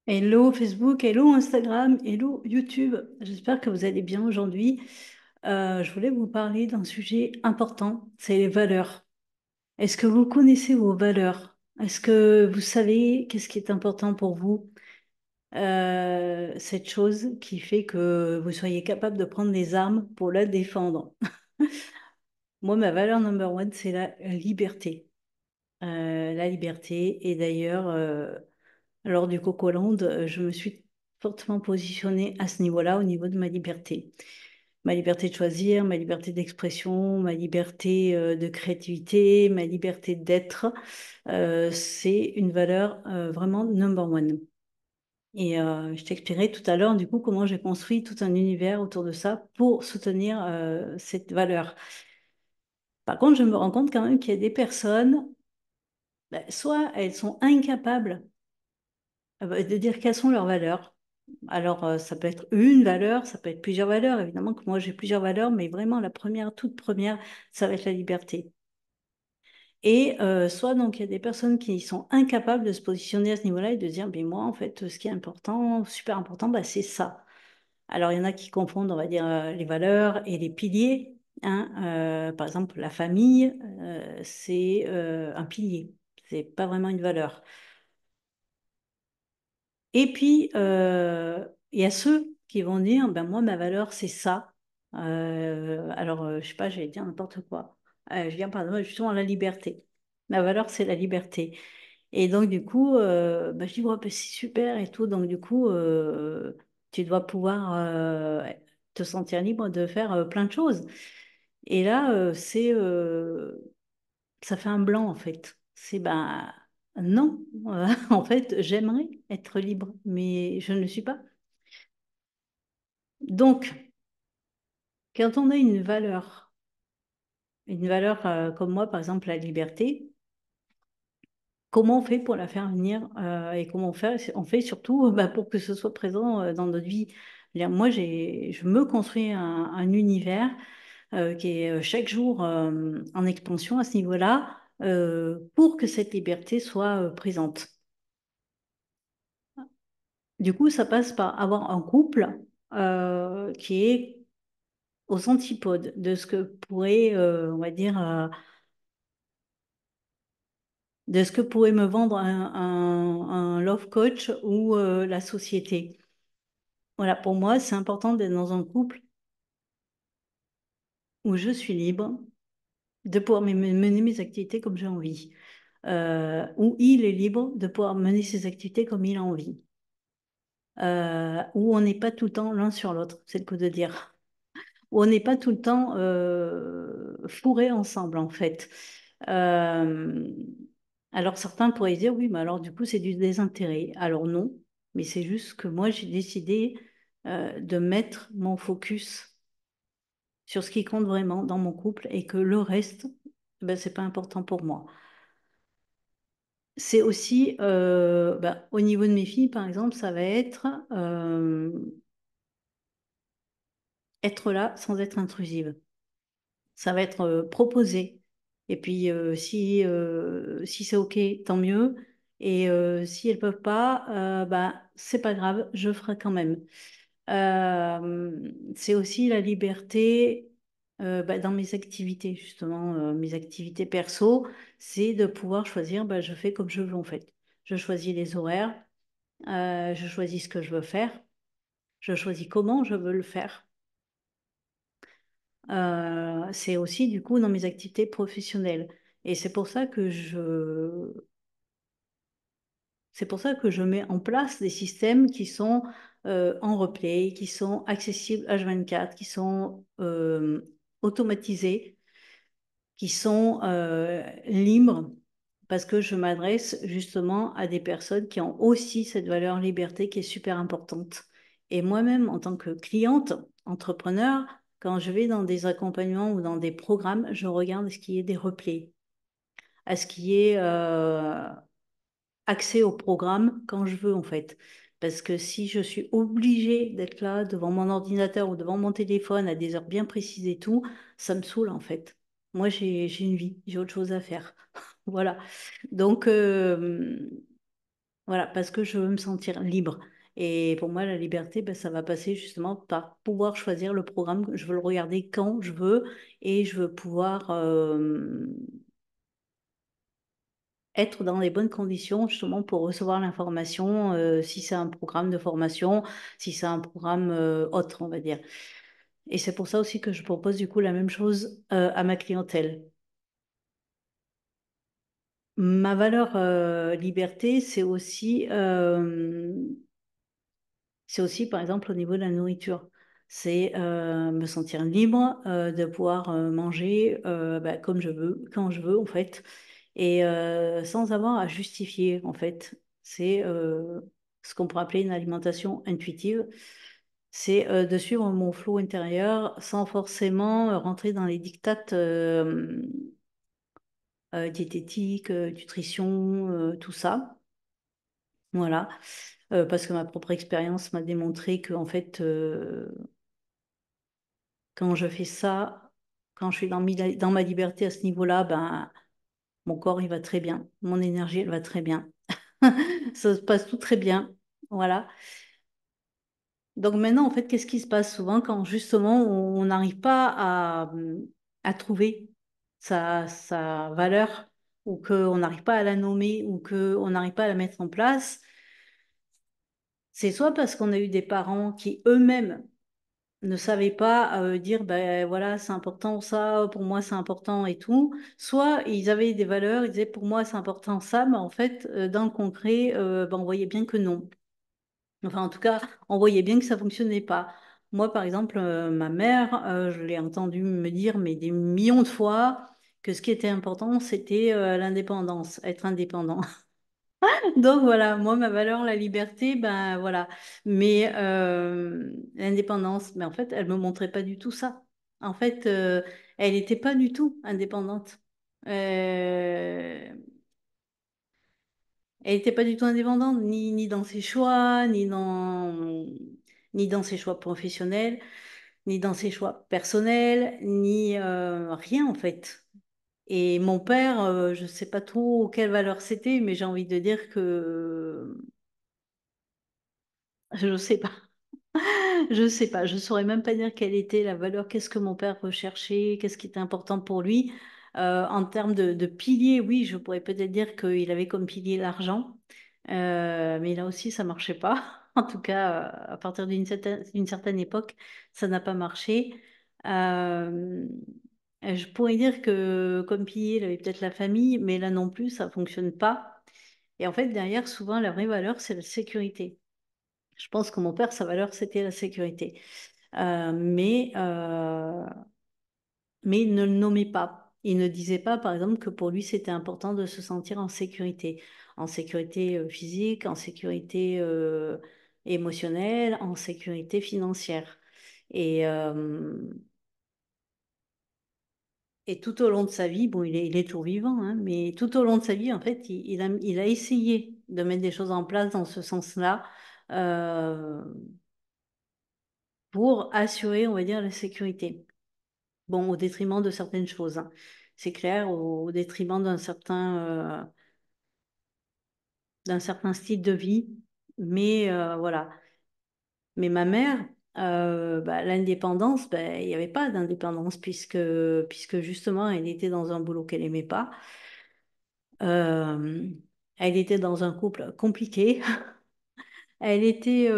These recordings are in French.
Hello Facebook, hello Instagram, hello YouTube. J'espère que vous allez bien aujourd'hui. Je voulais vous parler d'un sujet important, c'est les valeurs. Est-ce que vous connaissez vos valeurs? Est-ce que vous savez qu'est-ce qui est important pour vous? Cette chose qui fait que vous soyez capable de prendre les armes pour la défendre. Moi, ma valeur number one, c'est la liberté. La liberté. Et d'ailleurs, lors du Cocoland, je me suis fortement positionnée à ce niveau-là, au niveau de ma liberté. Ma liberté de choisir, ma liberté d'expression, ma liberté de créativité, ma liberté d'être, c'est une valeur vraiment number one. Et je t'expliquerai tout à l'heure, du coup, comment j'ai construit tout un univers autour de ça pour soutenir cette valeur. Par contre, je me rends compte quand même qu'il y a des personnes, ben, soit elles sont incapables de dire quelles sont leurs valeurs. Alors, ça peut être une valeur, ça peut être plusieurs valeurs. Évidemment que moi, j'ai plusieurs valeurs, mais vraiment, la première, toute première, ça va être la liberté. Et soit, donc, il y a des personnes qui sont incapables de se positionner à ce niveau-là et de dire, mais moi, en fait, ce qui est important, super important, bah, c'est ça. Alors, il y en a qui confondent, on va dire, les valeurs et les piliers, hein. Par exemple, la famille, c'est un pilier. C'est pas vraiment une valeur. Et puis, il y a ceux qui vont dire, ben moi, ma valeur, c'est ça. Alors, je sais pas, je vais dire n'importe quoi. Je viens, par exemple, justement, la liberté. Ma valeur, c'est la liberté. Et donc, du coup, ben, je dis, ouais, ben, c'est super et tout. Donc, du coup, tu dois pouvoir te sentir libre de faire plein de choses. Et là, ça fait un blanc en fait. C'est ben non, en fait, j'aimerais être libre, mais je ne le suis pas. Donc, quand on a une valeur comme moi, par exemple la liberté, comment on fait pour la faire venir et comment on fait surtout bah, pour que ce soit présent dans notre vie. Moi, je me construis un univers qui est chaque jour en expansion à ce niveau-là pour que cette liberté soit présente. Du coup, ça passe par avoir un couple qui est aux antipodes de ce que pourrait, on va dire, de ce que pourrait me vendre un love coach ou la société. Voilà, pour moi, c'est important d'être dans un couple où je suis libre de pouvoir mener mes activités comme j'ai envie, où il est libre de pouvoir mener ses activités comme il a envie, où on n'est pas tout le temps l'un sur l'autre, c'est le coup de dire. Où on n'est pas tout le temps fourrés ensemble, en fait. Euh, alors certains pourraient dire, oui, mais alors du coup, c'est du désintérêt. Alors non, mais c'est juste que moi, j'ai décidé de mettre mon focus sur ce qui compte vraiment dans mon couple et que le reste, ben, c'est pas important pour moi. C'est aussi, ben, au niveau de mes filles, par exemple, ça va être là sans être intrusive. Ça va être proposé. Et puis, si c'est OK, tant mieux. Et si elles peuvent pas, bah, c'est pas grave, je ferai quand même. C'est aussi la liberté bah, dans mes activités, justement, mes activités perso, c'est de pouvoir choisir, bah, je fais comme je veux en fait. Je choisis les horaires, je choisis ce que je veux faire, je choisis comment je veux le faire. C'est aussi du coup dans mes activités professionnelles. Et c'est pour ça que je mets en place des systèmes qui sont en replay, qui sont accessibles H24, qui sont automatisés, qui sont libres, parce que je m'adresse justement à des personnes qui ont aussi cette valeur liberté qui est super importante. Et moi-même, en tant que cliente, entrepreneur, quand je vais dans des accompagnements ou dans des programmes, je regarde ce qui est des replays, à ce qui est accès au programme quand je veux en fait. Parce que si je suis obligée d'être là devant mon ordinateur ou devant mon téléphone à des heures bien précises et tout, ça me saoule en fait. Moi, j'ai une vie, j'ai autre chose à faire. Voilà. Donc, Voilà, parce que je veux me sentir libre. Et pour moi, la liberté, ben, ça va passer justement par pouvoir choisir le programme. Je veux le regarder quand je veux et je veux pouvoir être dans les bonnes conditions justement pour recevoir l'information, si c'est un programme de formation, si c'est un programme autre, on va dire. Et c'est pour ça aussi que je propose du coup la même chose à ma clientèle. Ma valeur liberté, c'est aussi, par exemple, au niveau de la nourriture. C'est me sentir libre de pouvoir manger bah, comme je veux, quand je veux, en fait, et sans avoir à justifier, en fait. C'est ce qu'on pourrait appeler une alimentation intuitive. C'est de suivre mon flot intérieur sans forcément rentrer dans les dictates diététiques, nutrition, tout ça. Voilà. Parce que ma propre expérience m'a démontré que, en fait, quand je fais ça, quand je suis dans ma liberté à ce niveau-là, ben, mon corps, il va très bien. Mon énergie, elle va très bien. Ça se passe tout très bien. Voilà. Donc maintenant, en fait, qu'est-ce qui se passe souvent quand justement on n'arrive pas à trouver sa valeur ou qu'on n'arrive pas à la nommer ou qu'on n'arrive pas à la mettre en place, c'est soit parce qu'on a eu des parents qui eux-mêmes ne savaient pas dire ben voilà c'est important ça pour moi c'est important et tout, soit ils avaient des valeurs, ils disaient pour moi c'est important ça, mais en fait dans le concret ben, on voyait bien que non. Enfin en tout cas on voyait bien que ça fonctionnait pas. Moi par exemple ma mère je l'ai entendu me dire mais des millions de fois que ce qui était important c'était l'indépendance, être indépendant. Donc voilà, moi, ma valeur, la liberté, ben voilà. Mais l'indépendance, mais en fait, elle me montrait pas du tout ça. En fait, elle n'était pas du tout indépendante. Euh, Elle n'était pas du tout indépendante, ni dans ses choix, ni dans ses choix professionnels, ni dans ses choix personnels, ni rien en fait. Et mon père, je ne sais pas trop quelle valeur c'était, mais j'ai envie de dire que je ne sais pas. Je sais pas, je saurais même pas dire quelle était la valeur, qu'est-ce que mon père recherchait, qu'est-ce qui était important pour lui. En termes de piliers, oui, je pourrais peut-être dire qu'il avait comme pilier l'argent. Mais là aussi, ça marchait pas. En tout cas, à partir d'une certaine époque, ça n'a pas marché. Euh, je pourrais dire que comme pilier, il avait peut-être la famille, mais là non plus, ça fonctionne pas. Et en fait, derrière, souvent, la vraie valeur, c'est la sécurité. Je pense que mon père, sa valeur, c'était la sécurité. Euh, mais, euh, mais il ne le nommait pas. Il ne disait pas, par exemple, que pour lui, c'était important de se sentir en sécurité physique, en sécurité émotionnelle, en sécurité financière. Et, euh, et tout au long de sa vie, bon, il est toujours vivant, hein, mais tout au long de sa vie, en fait, il a essayé de mettre des choses en place dans ce sens-là. euh, pour assurer, on va dire, la sécurité. Bon, au détriment de certaines choses, hein. C'est clair, au détriment d'un certain style de vie. Mais voilà. Mais ma mère, bah, l'indépendance, ben, il n'y avait pas d'indépendance puisque justement, elle était dans un boulot qu'elle n'aimait pas. Euh, Elle était dans un couple compliqué. Elle était,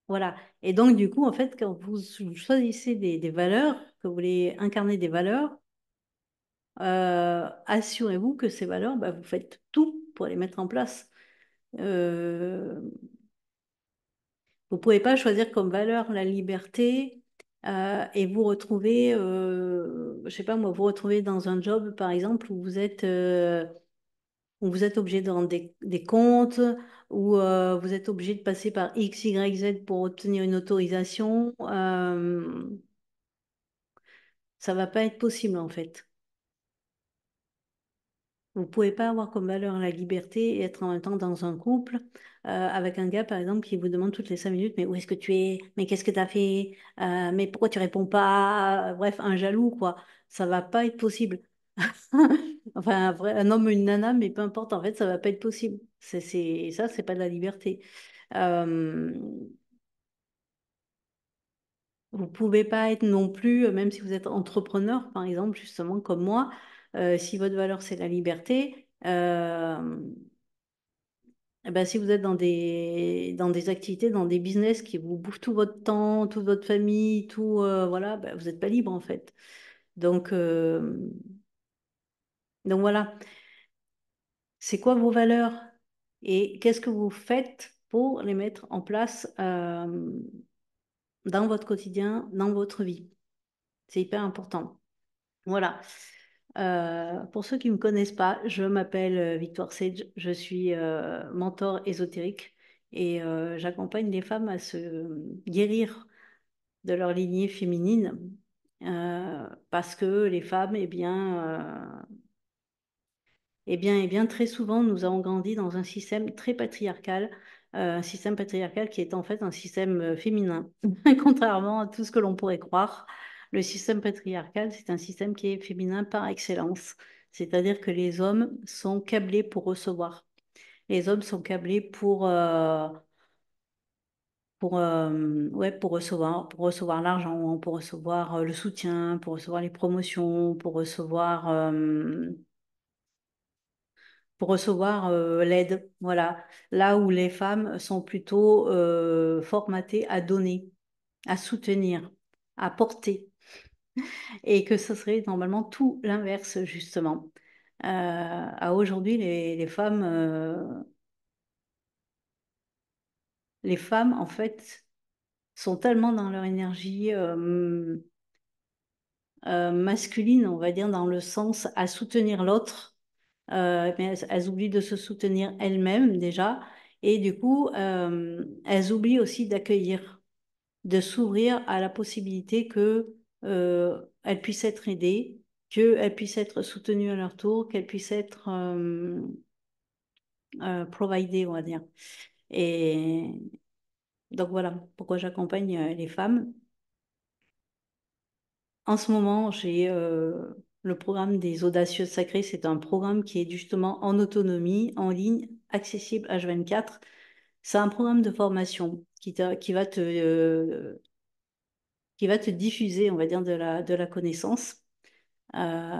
voilà. Et donc, du coup, en fait, quand vous choisissez des valeurs, que vous voulez incarner des valeurs, assurez-vous que ces valeurs, bah, vous faites tout pour les mettre en place. Euh, Vous ne pouvez pas choisir comme valeur la liberté et vous retrouver, je sais pas moi, vous retrouver dans un job, par exemple, où vous êtes obligé de rendre des comptes, où vous êtes obligé de passer par X, Y, Z pour obtenir une autorisation. Ça va pas être possible, en fait. Vous pouvez pas avoir comme valeur la liberté et être en même temps dans un couple avec un gars, par exemple, qui vous demande toutes les 5 minutes, mais où est-ce que tu es? Mais qu'est-ce que tu as fait? Mais pourquoi tu réponds pas? Bref, un jaloux, quoi. Ça va pas être possible. Enfin, un homme ou une nana, mais peu importe, en fait, ça va pas être possible. Ça, c'est pas de la liberté. Euh, Vous pouvez pas être non plus, même si vous êtes entrepreneur, par exemple, justement comme moi, si votre valeur c'est la liberté, eh ben, si vous êtes dans des activités, dans des business qui vous bouffent tout votre temps, toute votre famille, tout, voilà, ben, vous n'êtes pas libre en fait. Donc, euh, donc voilà, c'est quoi vos valeurs et qu'est-ce que vous faites pour les mettre en place dans votre quotidien, dans votre vie. C'est hyper important. Voilà. Pour ceux qui ne me connaissent pas, je m'appelle Victoire Sage, je suis mentor ésotérique et j'accompagne les femmes à se guérir de leur lignée féminine parce que les femmes, eh bien, très souvent, nous avons grandi dans un système patriarcal qui est en fait un système féminin, contrairement à tout ce que l'on pourrait croire. Le système patriarcal, c'est un système qui est féminin par excellence, c'est-à-dire que les hommes sont câblés pour recevoir. Les hommes sont câblés ouais, pour recevoir l'argent, pour recevoir le soutien, pour recevoir les promotions, pour recevoir l'aide. Voilà. Là où les femmes sont plutôt formatées à donner, à soutenir, à porter. Et que ce serait normalement tout l'inverse, justement. À aujourd'hui, les femmes, en fait, sont tellement dans leur énergie masculine, on va dire, dans le sens à soutenir l'autre, mais elles oublient de se soutenir elles-mêmes déjà, et du coup, elles oublient aussi d'accueillir, de s'ouvrir à la possibilité que elles puissent être aidées, qu'elles puissent être soutenues à leur tour, qu'elles puissent être providées, on va dire. Et donc voilà pourquoi j'accompagne les femmes. En ce moment, j'ai le programme des Audacieuses Sacrées. C'est un programme qui est justement en autonomie, en ligne, accessible H24. C'est un programme de formation qui va te diffuser, on va dire, de la connaissance euh,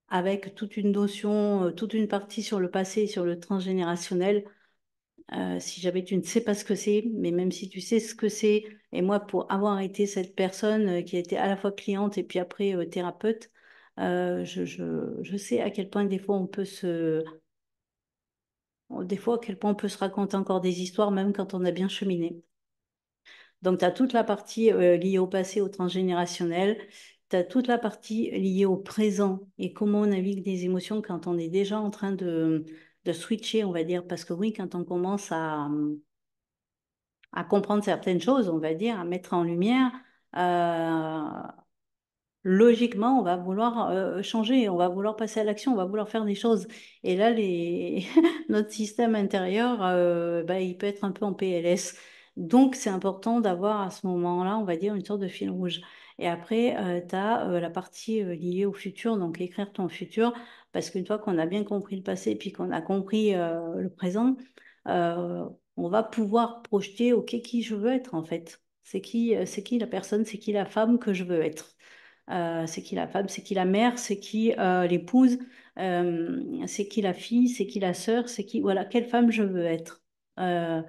avec toute une notion, toute une partie sur le passé et sur le transgénérationnel. Si jamais tu ne sais pas ce que c'est, mais même si tu sais ce que c'est, et moi pour avoir été cette personne qui a été à la fois cliente et puis après thérapeute, je sais à quel point des fois à quel point on peut se raconter encore des histoires même quand on a bien cheminé. Donc tu as toute la partie liée au passé, au transgénérationnel, tu as toute la partie liée au présent et comment on navigue des émotions quand on est déjà en train de switcher, on va dire, parce que oui, quand on commence à comprendre certaines choses, on va dire, à mettre en lumière, euh, logiquement, on va vouloir changer, on va vouloir passer à l'action, on va vouloir faire des choses. Et là, notre système intérieur, bah, il peut être un peu en PLS. Donc, c'est important d'avoir à ce moment-là, on va dire, une sorte de fil rouge. Et après, tu as la partie liée au futur, donc écrire ton futur, parce qu'une fois qu'on a bien compris le passé et puis qu'on a compris le présent, euh, on va pouvoir projeter, OK, qui je veux être en fait. C'est qui la personne, c'est qui la femme que je veux être. C'est qui la femme, c'est qui la mère, c'est qui l'épouse, c'est qui la fille, c'est qui la sœur, c'est qui, voilà, quelle femme je veux être. Euh,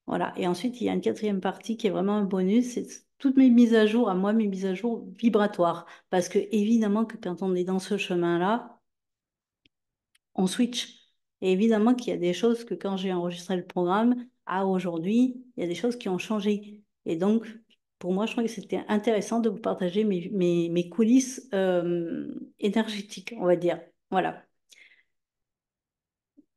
voilà. Et ensuite, il y a une quatrième partie qui est vraiment un bonus, c'est toutes mes mises à jour, à moi, mes mises à jour vibratoires. Parce que évidemment que quand on est dans ce chemin-là, on switch. Et évidemment qu'il y a des choses que quand j'ai enregistré le programme, à aujourd'hui, il y a des choses qui ont changé. Et donc, pour moi, je trouvais que c'était intéressant de vous partager mes coulisses énergétiques, on va dire. Voilà.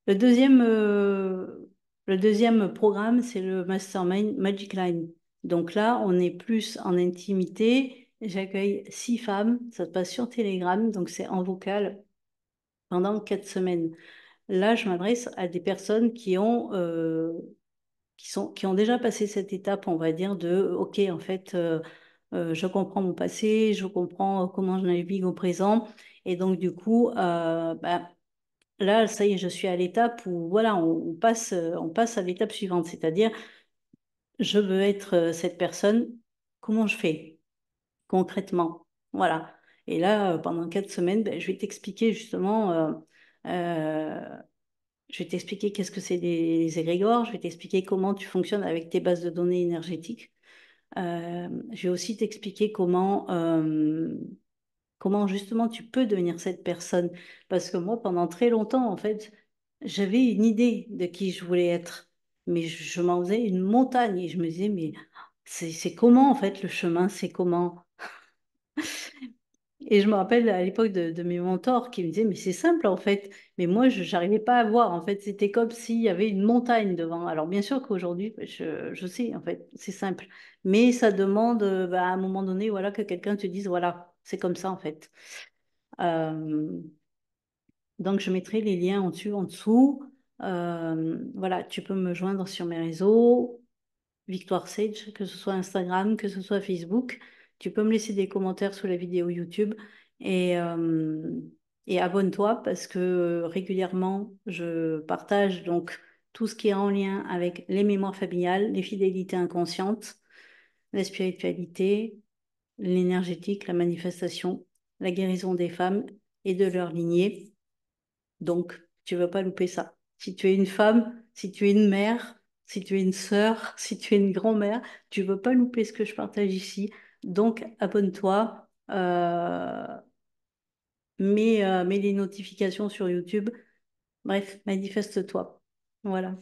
Le deuxième, euh, le deuxième programme, c'est le Mastermind Magic Line. Donc là, on est plus en intimité. J'accueille 6 femmes. Ça se passe sur Telegram, donc c'est en vocal pendant 4 semaines. Là, je m'adresse à des personnes qui ont déjà passé cette étape, on va dire, de OK, en fait, Je comprends mon passé, je comprends comment je navigue au présent. Et donc, du coup, ben, là, ça y est, je suis à l'étape où, voilà, on passe à l'étape suivante, c'est-à-dire, je veux être cette personne, comment je fais concrètement? Voilà. Et là, pendant 4 semaines, ben, je vais t'expliquer justement, euh, je vais t'expliquer qu'est-ce que c'est des égrégores, je vais t'expliquer comment tu fonctionnes avec tes bases de données énergétiques. Je vais aussi t'expliquer comment justement tu peux devenir cette personne. Parce que moi, pendant très longtemps, en fait, j'avais une idée de qui je voulais être. Mais je m'en faisais une montagne et je me disais, mais c'est comment en fait le chemin, c'est comment? Et je me rappelle à l'époque de mes mentors qui me disaient, mais c'est simple en fait. Mais moi, je n'arrivais pas à voir. En fait, c'était comme s'il y avait une montagne devant. Alors bien sûr qu'aujourd'hui, je sais, en fait, c'est simple. Mais ça demande bah, à un moment donné, voilà, que quelqu'un te dise, voilà, c'est comme ça en fait. Euh, donc, je mettrai les liens en dessus, en dessous. Voilà, tu peux me joindre sur mes réseaux. Victoire Sage, que ce soit Instagram, que ce soit Facebook. Tu peux me laisser des commentaires sous la vidéo YouTube et, euh, et abonne-toi parce que régulièrement, je partage donc tout ce qui est en lien avec les mémoires familiales, les fidélités inconscientes, la spiritualité, l'énergétique, la manifestation, la guérison des femmes et de leur lignée. Donc, tu ne veux pas louper ça. Si tu es une femme, si tu es une mère, si tu es une sœur, si tu es une grand-mère, tu ne veux pas louper ce que je partage ici. Donc, abonne-toi, mets les notifications sur YouTube. Bref, manifeste-toi. Voilà.